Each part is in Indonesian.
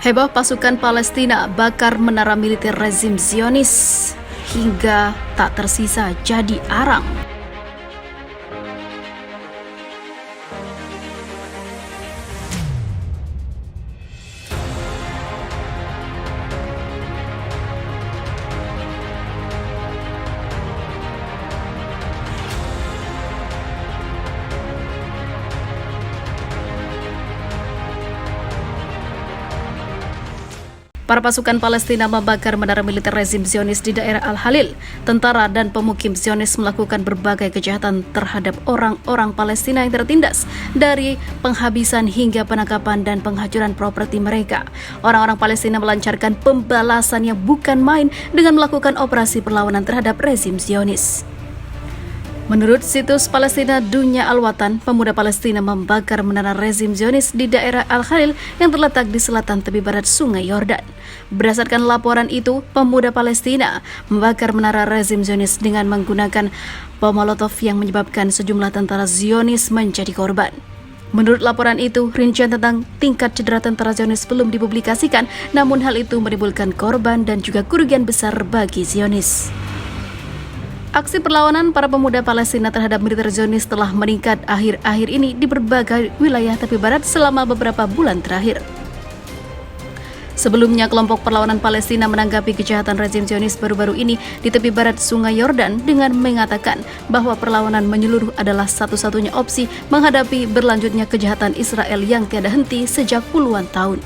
Heboh pasukan Palestina bakar menara militer rezim Zionis hingga tak tersisa jadi arang. Para pasukan Palestina membakar menara militer rezim Zionis di daerah Al-Halil. Tentara dan pemukim Zionis melakukan berbagai kejahatan terhadap orang-orang Palestina yang tertindas, dari penghabisan hingga penangkapan dan penghancuran properti mereka. Orang-orang Palestina melancarkan pembalasan yang bukan main dengan melakukan operasi perlawanan terhadap rezim Zionis. Menurut situs Palestina Dunya Al-Watan, pemuda Palestina membakar menara rezim Zionis di daerah Al-Khalil yang terletak di selatan tepi barat Sungai Yordan. Berdasarkan laporan itu, pemuda Palestina membakar menara rezim Zionis dengan menggunakan bom molotov yang menyebabkan sejumlah tentara Zionis menjadi korban. Menurut laporan itu, rincian tentang tingkat cedera tentara Zionis belum dipublikasikan, namun hal itu menimbulkan korban dan juga kerugian besar bagi Zionis. Aksi perlawanan para pemuda Palestina terhadap militer Zionis telah meningkat akhir-akhir ini di berbagai wilayah tepi barat selama beberapa bulan terakhir. Sebelumnya, kelompok perlawanan Palestina menanggapi kejahatan rezim Zionis baru-baru ini di tepi barat Sungai Yordan dengan mengatakan bahwa perlawanan menyeluruh adalah satu-satunya opsi menghadapi berlanjutnya kejahatan Israel yang tiada henti sejak puluhan tahun.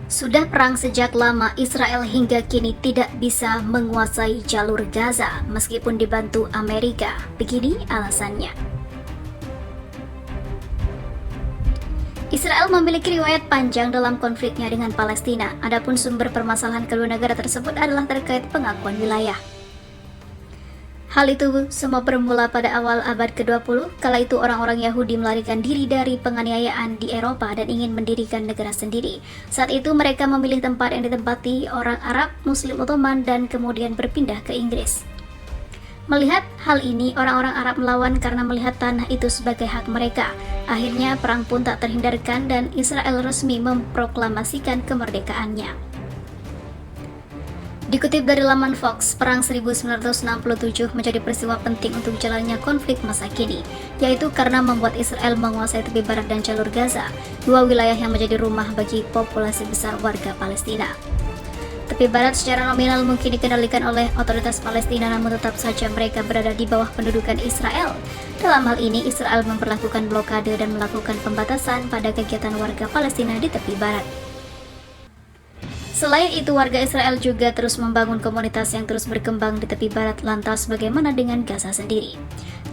Sudah perang sejak lama, Israel hingga kini tidak bisa menguasai jalur Gaza meskipun dibantu Amerika. Begini alasannya. Israel memiliki riwayat panjang dalam konfliknya dengan Palestina. Adapun sumber permasalahan kedua negara tersebut adalah terkait pengakuan wilayah. Hal itu semua bermula pada awal abad ke-20, kala itu orang-orang Yahudi melarikan diri dari penganiayaan di Eropa dan ingin mendirikan negara sendiri. Saat itu mereka memilih tempat yang ditempati orang Arab, Muslim Ottoman, dan kemudian berpindah ke Inggris. Melihat hal ini, orang-orang Arab melawan karena melihat tanah itu sebagai hak mereka. Akhirnya perang pun tak terhindarkan dan Israel resmi memproklamasikan kemerdekaannya. Dikutip dari laman Fox, Perang 1967 menjadi peristiwa penting untuk jalannya konflik masa kini, yaitu karena membuat Israel menguasai tepi barat dan jalur Gaza, dua wilayah yang menjadi rumah bagi populasi besar warga Palestina. Tepi barat secara nominal mungkin dikendalikan oleh otoritas Palestina, namun tetap saja mereka berada di bawah pendudukan Israel. Dalam hal ini, Israel memperlakukan blokade dan melakukan pembatasan pada kegiatan warga Palestina di tepi barat. Selain itu, warga Israel juga terus membangun komunitas yang terus berkembang di tepi barat. Lantas bagaimana dengan Gaza sendiri?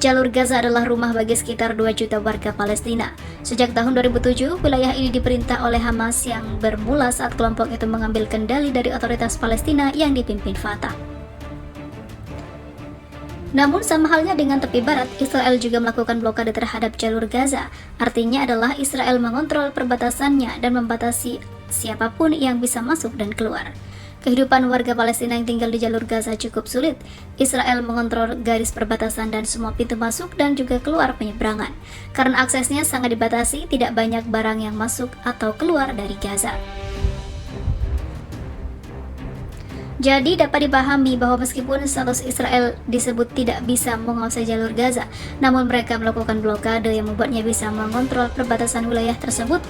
Jalur Gaza adalah rumah bagi sekitar 2 juta warga Palestina. Sejak tahun 2007, wilayah ini diperintah oleh Hamas yang bermula saat kelompok itu mengambil kendali dari otoritas Palestina yang dipimpin Fatah. Namun sama halnya dengan tepi barat, Israel juga melakukan blokade terhadap jalur Gaza. Artinya adalah Israel mengontrol perbatasannya dan membatasi siapapun yang bisa masuk dan keluar. Kehidupan warga Palestina yang tinggal di jalur Gaza cukup sulit. Israel mengontrol garis perbatasan dan semua pintu masuk dan juga keluar penyeberangan. Karena aksesnya sangat dibatasi, tidak banyak barang yang masuk atau keluar dari Gaza. Jadi dapat dipahami bahwa meskipun status Israel disebut tidak bisa menguasai jalur Gaza, namun mereka melakukan blokade yang membuatnya bisa mengontrol perbatasan wilayah tersebut.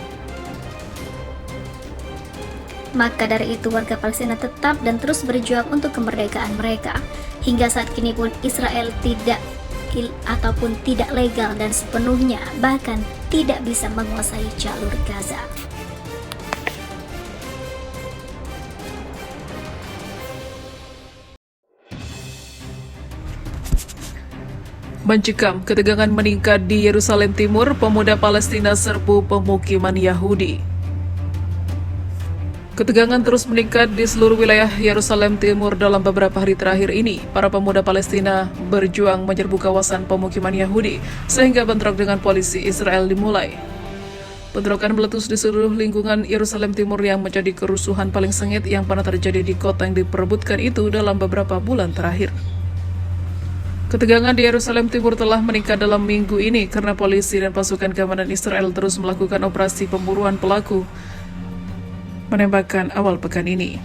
Maka dari itu warga Palestina tetap dan terus berjuang untuk kemerdekaan mereka. Hingga saat kini pun Israel tidak legal dan sepenuhnya bahkan tidak bisa menguasai jalur Gaza. Mencekam, ketegangan meningkat di Yerusalem Timur, pemuda Palestina serbu pemukiman Yahudi. Ketegangan terus meningkat di seluruh wilayah Yerusalem Timur dalam beberapa hari terakhir ini. Para pemuda Palestina berjuang menyerbu kawasan pemukiman Yahudi, sehingga bentrok dengan polisi Israel dimulai. Bentrokan meletus di seluruh lingkungan Yerusalem Timur yang menjadi kerusuhan paling sengit yang pernah terjadi di kota yang diperebutkan itu dalam beberapa bulan terakhir. Ketegangan di Yerusalem Timur telah meningkat dalam minggu ini karena polisi dan pasukan keamanan Israel terus melakukan operasi pemburuan pelaku menembakkan awal pekan ini.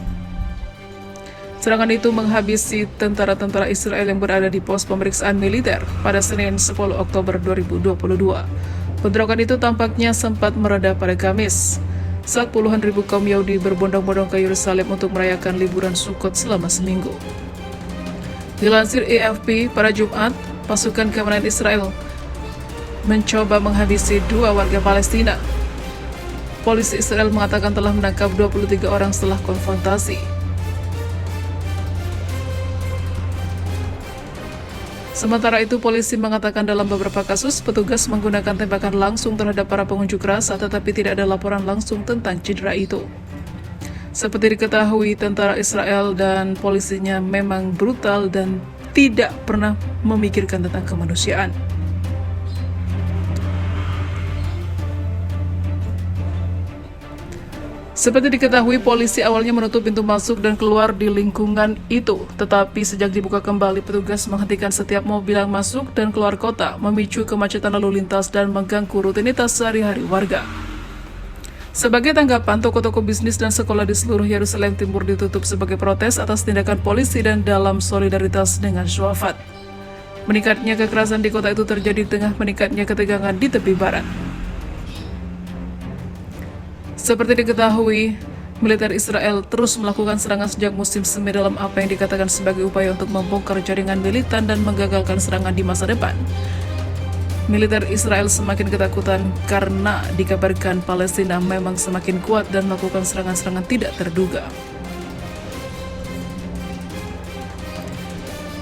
Serangan itu menghabisi tentara-tentara Israel yang berada di pos pemeriksaan militer pada Senin 10 Oktober 2022. Bentrokan itu tampaknya sempat mereda pada Kamis, saat puluhan ribu kaum Yahudi berbondong-bondong ke Yerusalem untuk merayakan liburan Sukkot selama seminggu. Dilansir AFP, pada Jumat, pasukan keamanan Israel mencoba menghabisi 2 warga Palestina. Polisi Israel mengatakan telah menangkap 23 orang setelah konfrontasi. Sementara itu, polisi mengatakan dalam beberapa kasus, petugas menggunakan tembakan langsung terhadap para pengunjuk rasa, tetapi tidak ada laporan langsung tentang cedera itu. Seperti diketahui, tentara Israel dan polisinya memang brutal dan tidak pernah memikirkan tentang kemanusiaan. Seperti diketahui, polisi awalnya menutup pintu masuk dan keluar di lingkungan itu. Tetapi sejak dibuka kembali, petugas menghentikan setiap mobil yang masuk dan keluar kota, memicu kemacetan lalu lintas dan mengganggu rutinitas sehari-hari warga. Sebagai tanggapan, toko-toko bisnis dan sekolah di seluruh Yerusalem Timur ditutup sebagai protes atas tindakan polisi dan dalam solidaritas dengan Syuafat. Meningkatnya kekerasan di kota itu terjadi di tengah meningkatnya ketegangan di tepi barat. Seperti diketahui, militer Israel terus melakukan serangan sejak musim semi dalam apa yang dikatakan sebagai upaya untuk membongkar jaringan militan dan menggagalkan serangan di masa depan. Militer Israel semakin ketakutan karena dikabarkan Palestina memang semakin kuat dan melakukan serangan-serangan tidak terduga.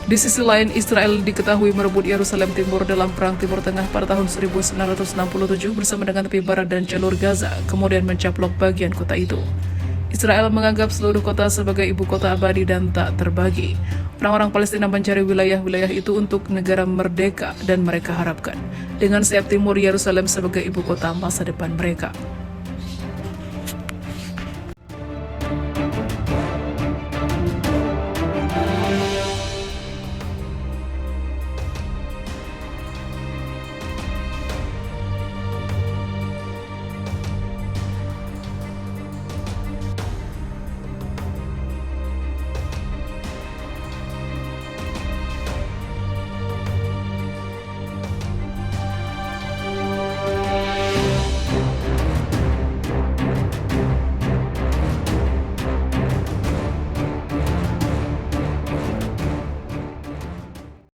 Di sisi lain, Israel diketahui merebut Yerusalem Timur dalam Perang Timur Tengah pada tahun 1967 bersama dengan tepi barat dan jalur Gaza, kemudian mencaplok bagian kota itu. Israel menganggap seluruh kota sebagai ibu kota abadi dan tak terbagi. Orang-orang Palestina mencari wilayah-wilayah itu untuk negara merdeka dan mereka harapkan dengan siap timur Yerusalem sebagai ibu kota masa depan mereka.